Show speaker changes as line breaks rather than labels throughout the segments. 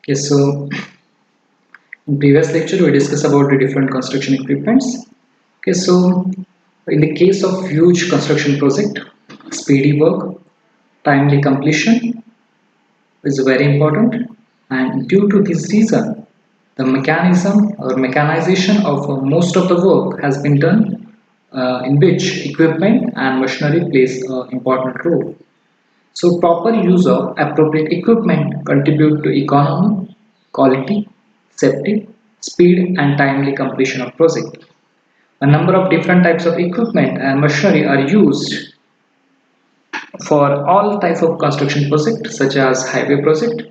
Okay, so in previous lecture we discussed about the different construction equipments. Okay, so in the case of huge construction project, speedy work, timely completion is very important, and due to this reason, the mechanism or mechanization of most of the work has been done, in which equipment and machinery plays an important role. So proper use of appropriate equipment contribute to economy, quality, safety, speed and timely completion of project. A number of different types of equipment and machinery are used for all types of construction project such as highway project,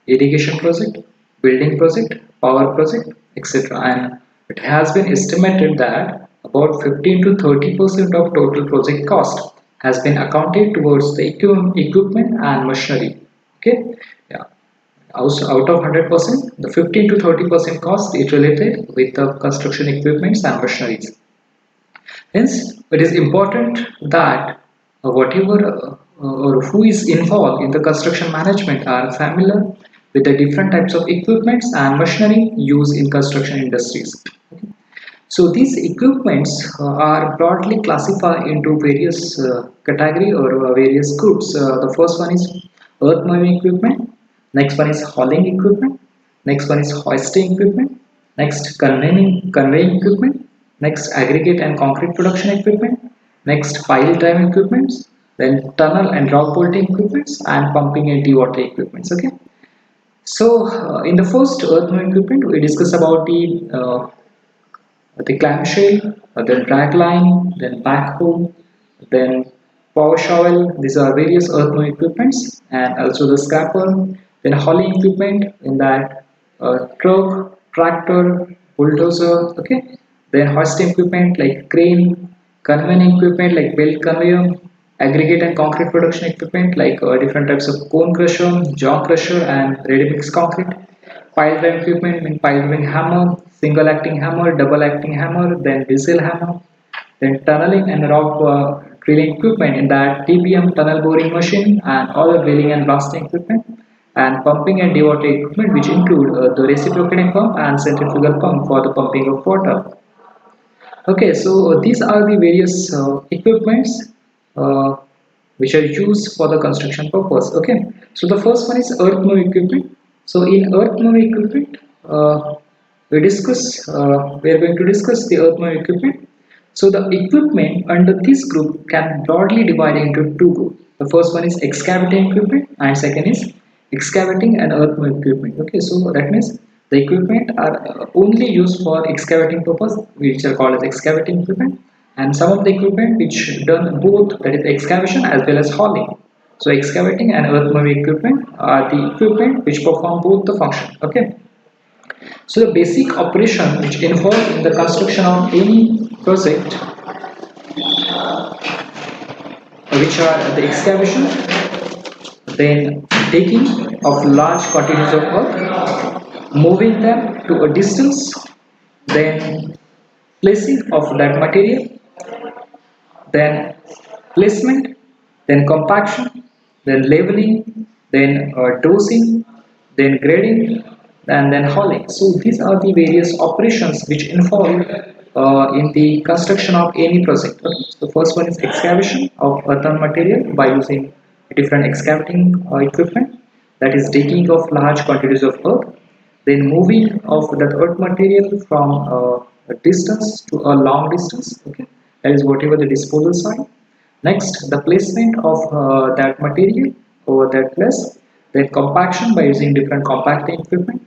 irrigation project, building project, power project, etc. And it has been estimated that about 15 to 30% of total project cost has been accounted towards the equipment and machinery. Okay, yeah. Out of 100%, the 15 to 30% cost is related with the construction equipments and machineries. Hence, it is important that whatever or who is involved in the construction management are familiar with the different types of equipments and machinery used in construction industries. So these equipments are broadly classified into various category or various groups. The first one is earth moving equipment, next one is hauling equipment, next one is hoisting equipment, next conveying equipment, next aggregate and concrete production equipment, next pile driving equipments, then tunnel and rock bolting equipments, and pumping and dewatering equipments. Okay. So in the first earth moving equipment, we discuss about the clamshell, then drag line, then backhoe, then power shovel. These are various earth-moving equipments, and also the scraper. Then hauling equipment in that truck, tractor, bulldozer. Okay. Then hoisting equipment like crane, conveying equipment like belt conveyor, aggregate and concrete production equipment like different types of cone crusher, jaw crusher, and ready mix concrete. Pile drive equipment mean pile driving hammer, single acting hammer, double acting hammer, then diesel hammer, then tunneling and rock drilling equipment in that TBM tunnel boring machine and other drilling and blasting equipment, and pumping and dewatering equipment which include the reciprocating pump and centrifugal pump for the pumping of water. Okay, so these are the various equipments uh, which are used for the construction purpose. Okay, so the first one is earth moving equipment. So in earth moving equipment, we are going to discuss the earth moving equipment. So the equipment under this group can broadly divide into two groups. The first one is excavating equipment and second is excavating and earth moving equipment. Okay, so that means the equipment are only used for excavating purpose, which are called as excavating equipment, and some of the equipment which done both, that is excavation as well as hauling. So excavating and earth moving equipment are the equipment which perform both the function. Okay. So the basic operation which involved in the construction of any project, which are the excavation, then taking of large quantities of earth, moving them to a distance, then placing of that material, then placement, then compaction, then leveling, then dosing, then grading, and then hauling. So these are the various operations which involve in the construction of any project. Okay. So first one is excavation of earthen material by using different excavating equipment, that is digging of large quantities of earth, then moving of that earth material from a distance to a long distance. Okay, that is whatever the disposal side. Next, the placement of that material over that place, then compaction by using different compacting equipment,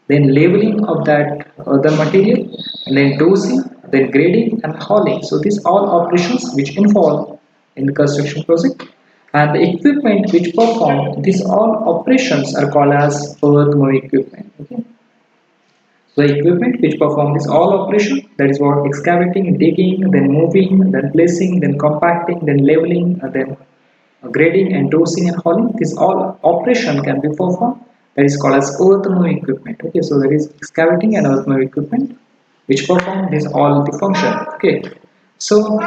then labeling of that other material, and then dosing, then grading and hauling. So these all operations which involve in the construction project, and the equipment which perform these all operations are called as earth moving equipment. Okay. So equipment which perform this all operation, that is what excavating, digging, then moving, then placing, then compacting, then leveling, then grading and dosing and hauling. This all operation can be performed. That is called as earth moving equipment. Okay, so that is excavating and earth moving equipment which perform this all the function. Okay, so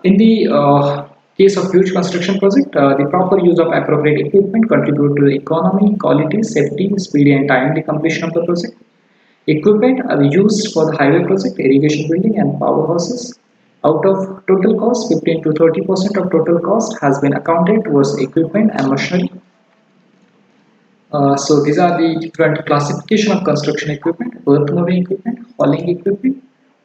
in the Case of huge construction project, the proper use of appropriate equipment contribute to the economy, quality, safety, speed and timely completion of the project. Equipment are used for the highway project, irrigation building and powerhouses. Out of total cost, 15 to 30% of total cost has been accounted towards equipment and machinery. So these are the different classification of construction equipment: earth moving equipment, hauling equipment,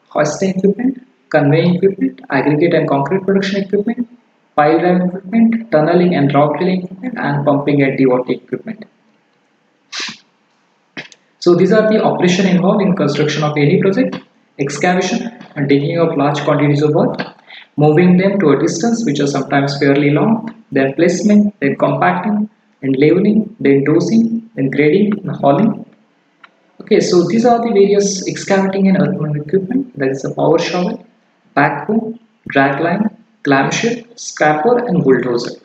hoisting equipment, conveying equipment, aggregate and concrete production equipment, pile drive equipment, tunneling and rock drilling equipment, and pumping and dewatering equipment. So these are the operation involved in construction of any project: excavation and digging of large quantities of earth, moving them to a distance which are sometimes fairly long, then placement, then compacting, and leveling, then dosing, then grading and hauling. Okay, so these are the various excavating and earth moving equipment. That is a power shovel, backhoe, drag line, clamshell, scraper, and bulldozer.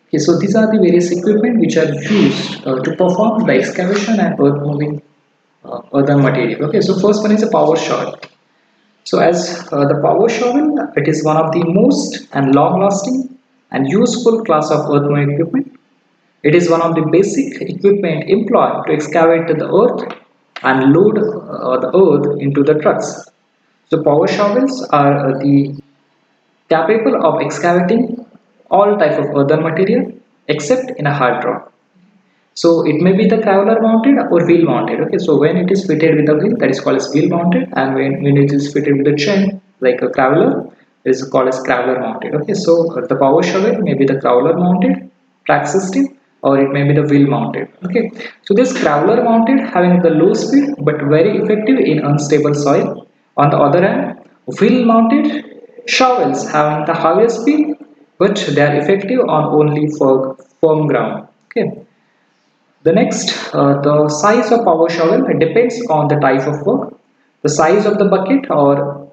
Okay, so these are the various equipment which are used to perform the excavation and earth moving other material. Okay, so first one is a power shovel. So as the power shovel, it is one of the most and long lasting and useful class of earth moving equipment. It is one of the basic equipment employed to excavate the earth and load the earth into the trucks. So power shovels are the capable of excavating all type of earthen material except in a hard rock. So it may be the crawler mounted or wheel mounted. Okay, so when it is fitted with a wheel, that is called as wheel mounted, and when it is fitted with a chain like a crawler, it is called as crawler mounted. Okay, so the power shovel may be the crawler mounted track system, or it may be the wheel mounted. Okay, so this crawler mounted having the low speed but very effective in unstable soil. On the other hand, wheel mounted shovels having the highest speed but they are effective on only for firm ground. Okay. The next, the size of power shovel depends on the type of work. The size of the bucket or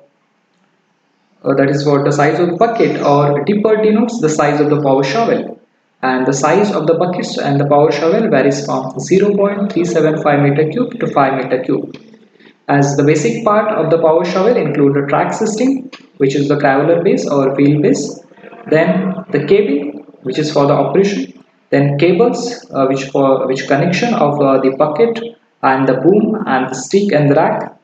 that is what the size of the bucket or dipper denotes the size of the power shovel, and the size of the buckets and the power shovel varies from 0.375 meter cube to 5 meter cube. As the basic part of the power shovel include the track system, which is the crawler base or wheel base, then the cabin, which is for the operation, then cables, which connection of the bucket and the boom and the stick and the rack,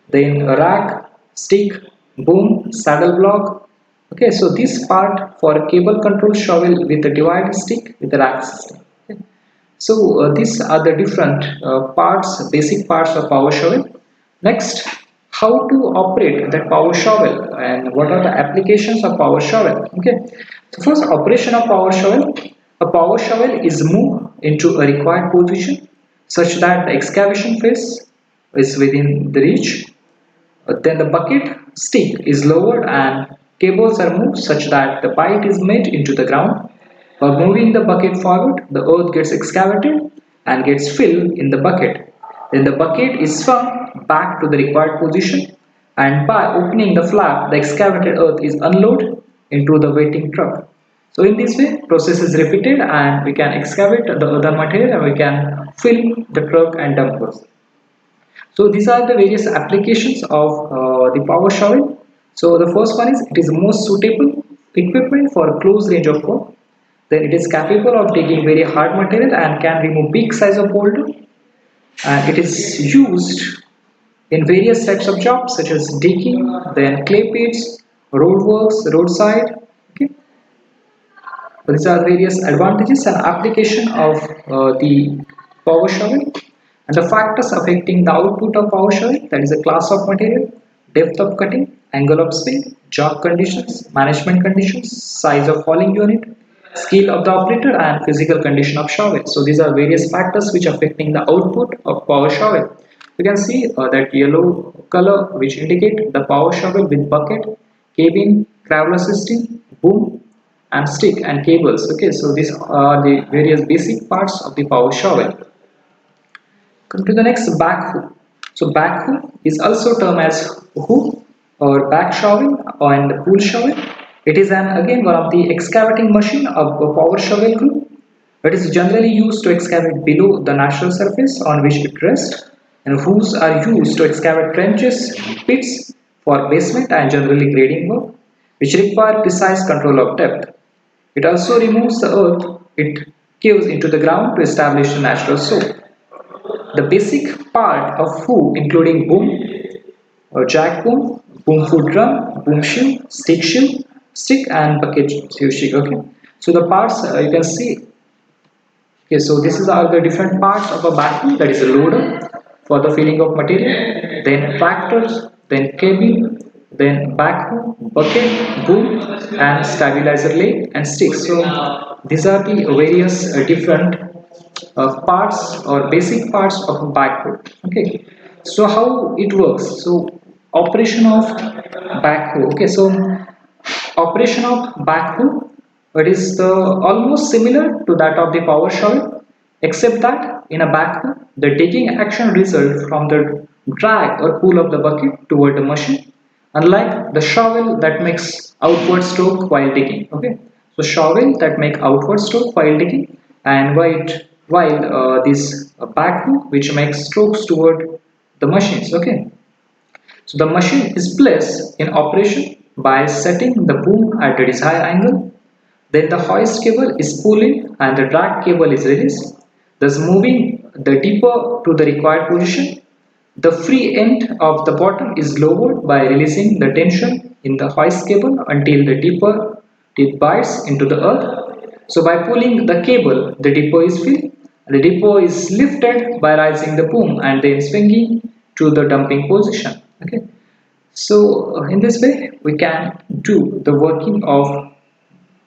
then a rack, stick, boom, saddle block. Okay, so this part for a cable control shovel with a divided stick with the rack system. Okay. So these are the different parts, basic parts of power shovel. Next, how to operate that power shovel and what are the applications of power shovel. Okay, so first, operation of power shovel. A power shovel is moved into a required position such that the excavation phase is within the reach. Then the bucket stick is lowered and cables are moved such that the bite is made into the ground. By moving the bucket forward, the earth gets excavated and gets filled in the bucket. Then the bucket is swung back to the required position, and by opening the flap, the excavated earth is unloaded into the waiting truck. So in this way, process is repeated and we can excavate the other material and we can fill the truck and dumpers. So these are the various applications of the power shovel. So the first one is it is most suitable equipment for a close range of work. Then it is capable of digging very hard material and can remove big size of boulder. And it is used in various types of jobs such as digging, then clay pits, roadworks, roadside. Okay. So these are various advantages and application of the power shovel. And the factors affecting the output of power shovel, that is a class of material, depth of cutting, angle of swing, job conditions, management conditions, size of hauling unit, skill of the operator and physical condition of shovel. So these are various factors which affecting the output of power shovel. You can see that yellow color which indicate the power shovel with bucket, cabin, crawler system, boom and stick and cables. Okay, so these are the various basic parts of the power shovel. Come to the next, backhoe. So backhoe is also termed as hoe or back shovel and pull shovel. It is an again one of the excavating machine of a power shovel group. It is generally used to excavate below the natural surface on which it rests, and hoes are used to excavate trenches, pits for basement and generally grading work. which require precise control of depth. It also removes the earth it caves into the ground to establish a natural soak. The basic part of Fu including boom, jack boom, boom foot drum, boom shield, stick and bucket shield. Okay, so the parts you can see. Okay, so this is are the different parts of a backhoe. That is a loader for the filling of material, then tractors, then cabin, then backhoe, bucket, boom, and stabilizer leg and sticks. So these are the various different parts or basic parts of a backhoe. Okay, so how it works? So operation of backhoe. Okay, so operation of backhoe, it is almost similar to that of the power shovel, except that in a backhoe the digging action results from the drag or pull of the bucket toward the machine, unlike the shovel that makes outward stroke while digging. Okay, so shovel that make outward stroke while digging, and while this backhoe which makes strokes toward the machines. Okay, so the machine is placed in operation by setting the boom at the desired angle. Then the hoist cable is pulled in and the drag cable is released, thus moving the dipper to the required position. The free end of the bottom is lowered by releasing the tension in the hoist cable until the dipper it bites into the earth. So by pulling the cable, the dipper is filled. The dipper is lifted by raising the boom and then swinging to the dumping position. Okay, so in this way we can do the working of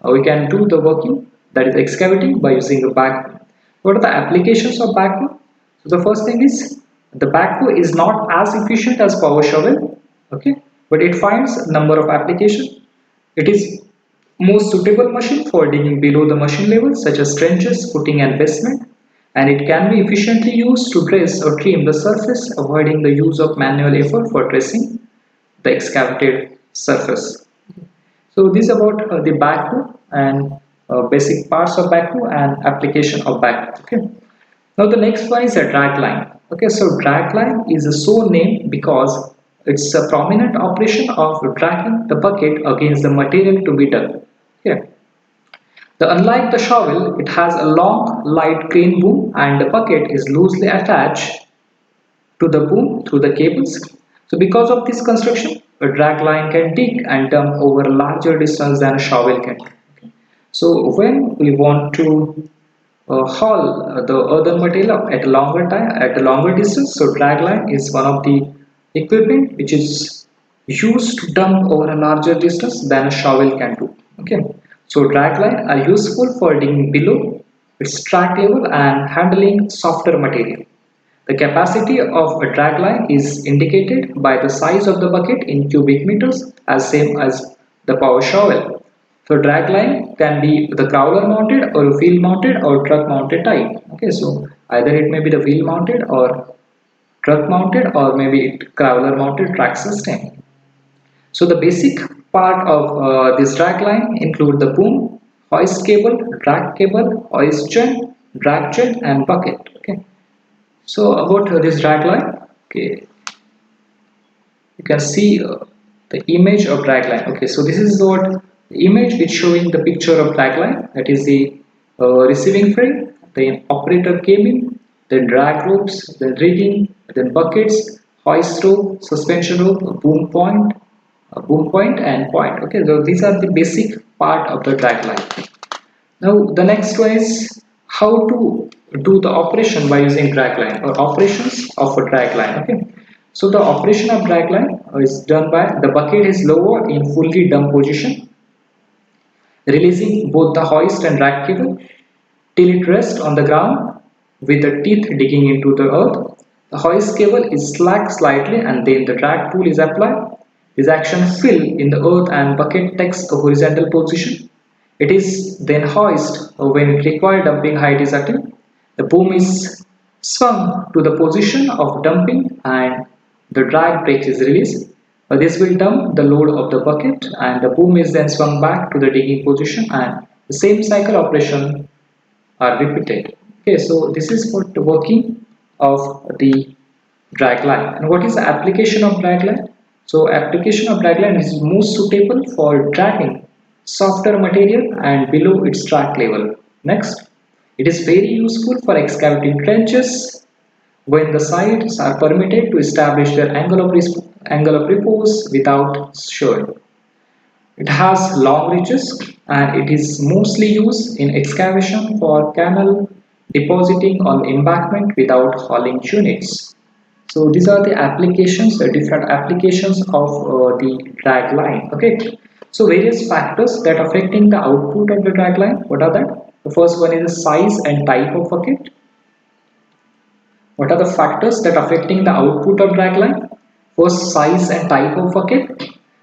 we can do the working, that is excavating, by using a backhoe. What are the applications of backhoe? So the first thing is the backhoe is not as efficient as power shovel. Okay, but it finds a number of applications. It is most suitable machine for digging below the machine level, such as trenches, footing and basement, and it can be efficiently used to dress or trim the surface, avoiding the use of manual effort for dressing the excavated surface. So this is about the backhoe and basic parts of backhoe and application of backhoe. Okay. Now the next one is a drag line. Okay, so drag line is a so named because it's a prominent operation of dragging the bucket against the material to be dug. Okay. Unlike the shovel, it has a long, light crane boom and the bucket is loosely attached to the boom through the cables. So because of this construction, a drag line can dig and dump over a larger distance than a shovel can. Okay. So when we want to haul the earthen material at a longer time, at a longer distance, so drag line is one of the equipment which is used to dump over a larger distance than a shovel can do. Okay, so drag line are useful for digging below its track level and handling softer material. The capacity of a drag line is indicated by the size of the bucket in cubic meters, as same as the power shovel. So drag line can be the crawler mounted or wheel mounted or truck mounted type. Okay, so either it may be the wheel mounted or truck mounted or maybe it crawler mounted track system. So the basic part of this drag line include the boom, hoist cable, hoist chain, drag chain and bucket. Okay. So about this drag line, okay, you can see the image of drag line. Okay, so this is what the image which showing the picture of drag line, that is the receiving frame, then operator cabin, then drag ropes, then rigging, then buckets, hoist rope, suspension rope, boom point and point. Okay, so these are the basic part of the drag line. Now the next one is how to do the operation by using drag line or operations of a drag line. Okay, so the operation of drag line is done by the bucket is lower in fully dumb position, releasing both the hoist and drag cable till it rests on the ground with the teeth digging into the earth. The hoist cable is slack slightly and then the drag pull is applied. This action fill in the earth and bucket takes a horizontal position. It is then hoist when required dumping height is attained. The boom is swung to the position of dumping and the drag brake is released. This will dump the load of the bucket and the boom is then swung back to the digging position and the same cycle operation are repeated. Okay, so this is what the working of the drag line. And what is the application of drag line? So application of dragline is most suitable for dragging softer material and below its track level. Next, it is very useful for excavating trenches when the sides are permitted to establish their angle of repose without shear. It has long ridges and it is mostly used in excavation for canal depositing on embankment without hauling units. So these are the applications, the different applications of the drag line. Okay. So various factors that affecting the output of the drag line. What are that? The first one is the size and type of bucket. What are the factors that affecting the output of dragline? First, size and type of bucket.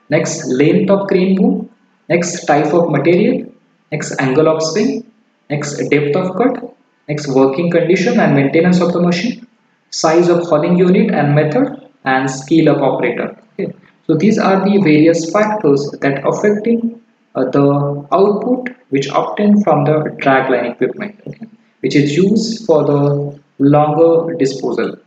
Next, length of crane boom. Next, type of material. Next, angle of swing. Next, depth of cut. Next, working condition and maintenance of the machine. Size of hauling unit and method, and skill of operator. Okay. So these are the various factors that affecting the output which obtained from the dragline equipment, okay, which is used for the longer disposal.